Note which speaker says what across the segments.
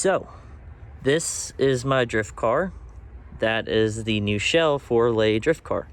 Speaker 1: So, this is my drift car. That is the new shell for Lay drift car.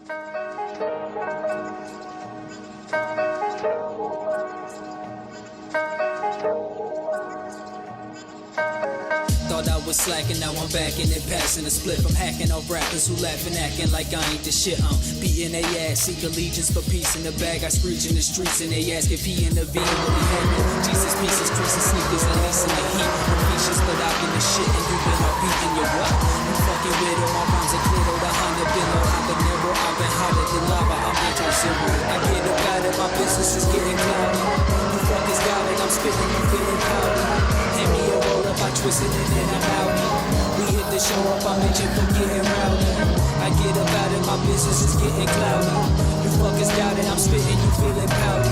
Speaker 2: Thought I was slacking, now I'm back in it, passing a split. I'm hacking off rappers who laughing, acting like I ain't the shit. I'm beating they ass, seek allegiance for peace in the bag. I screech in the streets and they ask if he intervene. Will he handle Jesus pieces, creasing sneakers, and leasing the heat. I'm vicious, but I've been the shit, and you been all beating your what? You fucking with him, my rhymes are clear, the 100 below. I've been narrow, I've been hotter than lava. I'm anti-zero. I get about it, my business is getting cloudy. You fuckers got it, I'm spitting, you feeling cloudy. Hand me a roll up, I twist it and then I'm out. We hit the show up, I mentioned for getting rowdy. I get about it, my business is getting cloudy. You fuckers doubt it, I'm spitting, you feeling pouty.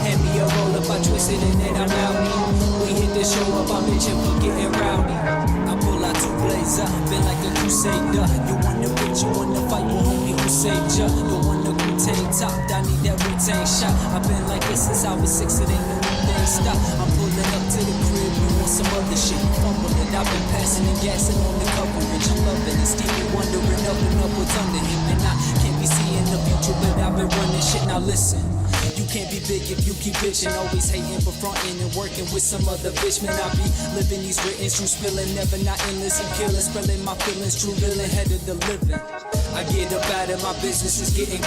Speaker 2: Hand me a roll up, I twist it and then I'm out. We hit the show up, I mentioned for getting rowdy. I pull out two blades up, been like a crusader. You wanna bitch, you wanna fight, well homie, who saved ya? The one that retain top, I need that retain shot. I've been like this since I was 6, it ain't no day stop. I'm pulling up to the crib, you want some other shit, you fumbling. I've been passing and gassing on the coverage. I'm loving it, Stevie wondering up and up what's under him. And I can't be seeing the future, but I've been running shit. Now listen, you can't be big if you keep bitching. Always hating but fronting and working with some other bitch. Man, I be living these written, true spilling, never not endless and killing, spelling my feelings, true villain, head of the living. I get about it, my business is getting